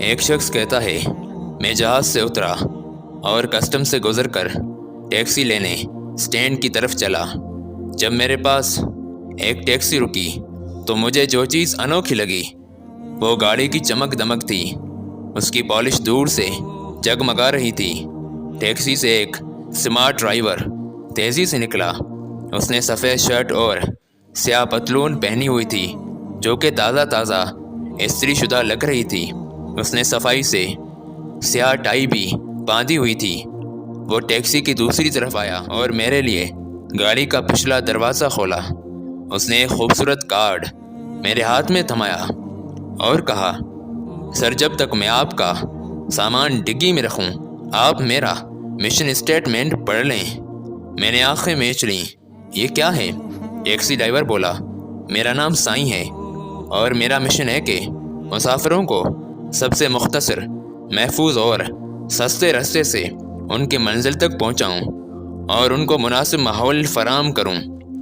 ایک شخص کہتا ہے میں جہاز سے اترا اور کسٹم سے گزر کر ٹیکسی لینے سٹینڈ کی طرف چلا۔ جب میرے پاس ایک ٹیکسی رکی تو مجھے جو چیز انوکھی لگی وہ گاڑی کی چمک دمک تھی۔ اس کی پالش دور سے جگمگا رہی تھی۔ ٹیکسی سے ایک سمارٹ ڈرائیور تیزی سے نکلا۔ اس نے سفید شرٹ اور سیاہ پتلون پہنی ہوئی تھی جو کہ تازہ تازہ استری شدہ لگ رہی تھی۔ اس نے صفائی سے سیاہ ٹائی بھی باندھی ہوئی تھی۔ وہ ٹیکسی کی دوسری طرف آیا اور میرے لیے گاڑی کا پچھلا دروازہ کھولا۔ اس نے ایک خوبصورت کارڈ میرے ہاتھ میں تھمایا اور کہا، سر جب تک میں آپ کا سامان ڈگی میں رکھوں آپ میرا مشن اسٹیٹمنٹ پڑھ لیں۔ میں نے آنکھیں میچ لیں۔ یہ کیا ہے؟ ٹیکسی ڈرائیور بولا، میرا نام سائیں ہے اور میرا مشن ہے کہ مسافروں کو سب سے مختصر، محفوظ اور سستے راستے سے ان کی منزل تک پہنچاؤں اور ان کو مناسب ماحول فراہم کروں۔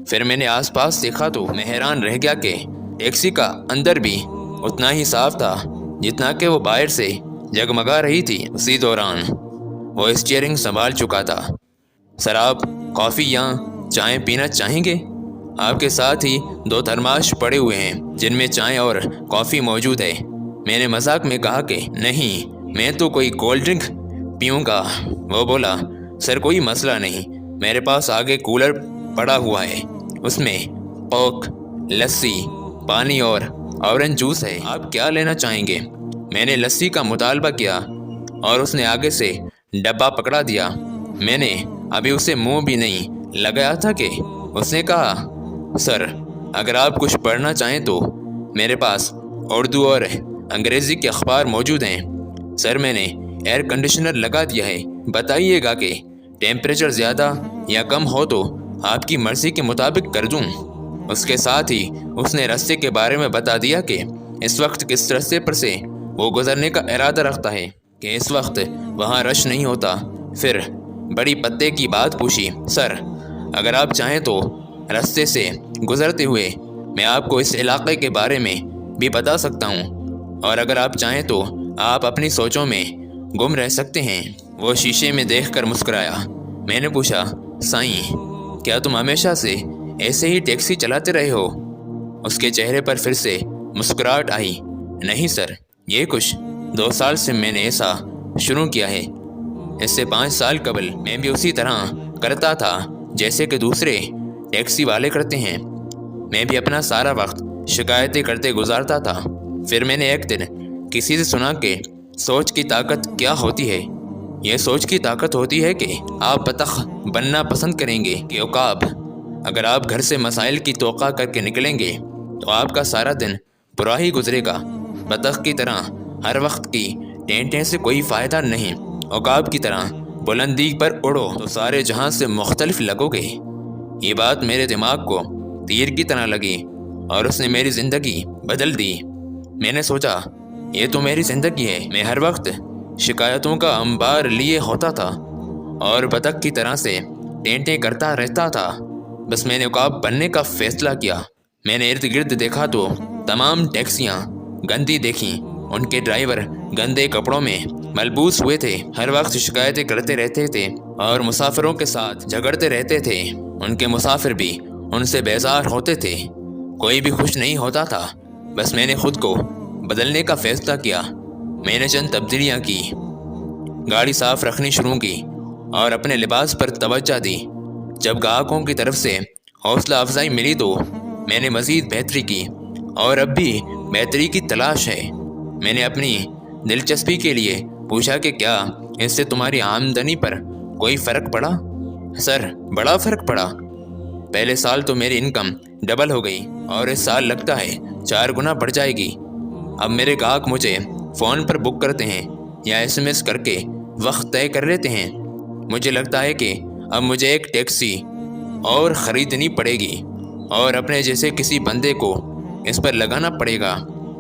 پھر میں نے آس پاس دیکھا تو میں حیران رہ گیا کہ ٹیکسی کا اندر بھی اتنا ہی صاف تھا جتنا کہ وہ باہر سے جگمگا رہی تھی۔ اسی دوران وہ اسٹیئرنگ سنبھال چکا تھا۔ سر آپ کافی یا چائے پینا چاہیں گے؟ آپ کے ساتھ ہی 2 تھرماش پڑے ہوئے ہیں جن میں چائے اور کافی موجود ہے۔ میں نے مذاق میں کہا کہ نہیں، میں تو کوئی کولڈ ڈرنک پیوں گا۔ وہ بولا، سر کوئی مسئلہ نہیں، میرے پاس آگے کولر پڑا ہوا ہے، اس میں کوک، لسی، پانی اور اورنج جوس ہے، آپ کیا لینا چاہیں گے؟ میں نے لسی کا مطالبہ کیا اور اس نے آگے سے ڈبہ پکڑا دیا۔ میں نے ابھی اسے منہ بھی نہیں لگایا تھا کہ اس نے کہا، سر اگر آپ کچھ پڑھنا چاہیں تو میرے پاس اردو اور انگریزی کے اخبار موجود ہیں۔ سر میں نے ایئر کنڈیشنر لگا دیا ہے، بتائیے گا کہ ٹیمپریچر زیادہ یا کم ہو تو آپ کی مرضی کے مطابق کر دوں۔ اس کے ساتھ ہی اس نے راستے کے بارے میں بتا دیا کہ اس وقت کس راستے پر سے وہ گزرنے کا ارادہ رکھتا ہے، کہ اس وقت وہاں رش نہیں ہوتا۔ پھر بڑی پتے کی بات پوچھی، سر اگر آپ چاہیں تو راستے سے گزرتے ہوئے میں آپ کو اس علاقے کے بارے میں بھی بتا سکتا ہوں، اور اگر آپ چاہیں تو آپ اپنی سوچوں میں گم رہ سکتے ہیں۔ وہ شیشے میں دیکھ کر مسکرایا۔ میں نے پوچھا، سائیں کیا تم ہمیشہ سے ایسے ہی ٹیکسی چلاتے رہے ہو؟ اس کے چہرے پر پھر سے مسکراہٹ آئی۔ نہیں سر، یہ کچھ 2 سال سے میں نے ایسا شروع کیا ہے۔ اس سے 5 سال قبل میں بھی اسی طرح کرتا تھا جیسے کہ دوسرے ٹیکسی والے کرتے ہیں۔ میں بھی اپنا سارا وقت شکایتیں کرتے گزارتا تھا۔ پھر میں نے ایک دن کسی سے سنا کہ سوچ کی طاقت کیا ہوتی ہے۔ یہ سوچ کی طاقت ہوتی ہے کہ آپ بطخ بننا پسند کریں گے کہ عقاب۔ اگر آپ گھر سے مسائل کی توقع کر کے نکلیں گے تو آپ کا سارا دن برا ہی گزرے گا۔ بطخ کی طرح ہر وقت کی ٹینٹیں سے کوئی فائدہ نہیں۔ عقاب کی طرح بلندی پر اڑو تو سارے جہاں سے مختلف لگو گے۔ یہ بات میرے دماغ کو تیر کی طرح لگی اور اس نے میری زندگی بدل دی۔ میں نے سوچا، یہ تو میری زندگی ہے۔ میں ہر وقت شکایتوں کا انبار لیے ہوتا تھا اور بطخ کی طرح سے ٹینٹیں کرتا رہتا تھا۔ بس میں نے عقاب بننے کا فیصلہ کیا۔ میں نے ارد گرد دیکھا تو تمام ٹیکسیاں گندی دیکھیں۔ ان کے ڈرائیور گندے کپڑوں میں ملبوس ہوئے تھے، ہر وقت شکایتیں کرتے رہتے تھے اور مسافروں کے ساتھ جھگڑتے رہتے تھے۔ ان کے مسافر بھی ان سے بیزار ہوتے تھے، کوئی بھی خوش نہیں ہوتا تھا۔ بس میں نے خود کو بدلنے کا فیصلہ کیا۔ میں نے چند تبدیلیاں کی، گاڑی صاف رکھنی شروع کی اور اپنے لباس پر توجہ دی۔ جب گاہکوں کی طرف سے حوصلہ افزائی ملی تو میں نے مزید بہتری کی اور اب بھی بہتری کی تلاش ہے۔ میں نے اپنی دلچسپی کے لیے پوچھا کہ کیا اس سے تمہاری آمدنی پر کوئی فرق پڑا؟ سر بڑا فرق پڑا۔ پہلے سال تو میری انکم ڈبل ہو گئی اور اس سال لگتا ہے 4 گنا بڑھ جائے گی۔ اب میرے گاہک مجھے فون پر بک کرتے ہیں یا SMS کر کے وقت طے کر لیتے ہیں۔ مجھے لگتا ہے کہ اب مجھے ایک ٹیکسی اور خریدنی پڑے گی اور اپنے جیسے کسی بندے کو اس پر لگانا پڑے گا۔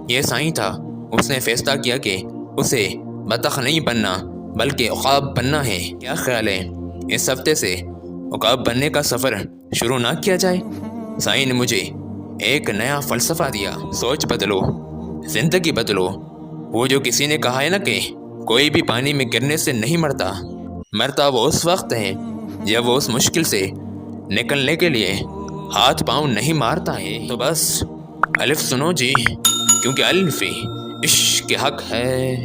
یہ سائیں تھا، اس نے فیصلہ کیا کہ اسے بطخ نہیں بننا بلکہ عقاب بننا ہے۔ کیا خیال ہے اس ہفتے سے عقاب بننے کا سفر شروع نہ کیا جائے؟ سائیں نے مجھے ایک نیا فلسفہ دیا، سوچ بدلو، زندگی بدلو وہ جو کسی نے کہا ہے نا کہ کوئی بھی پانی میں گرنے سے نہیں مرتا، مرتا وہ اس وقت ہے جب وہ اس مشکل سے نکلنے کے لیے ہاتھ پاؤں نہیں مارتا ہے۔ تو بس الف سنو جی، کیونکہ الف عشق کے حق ہے۔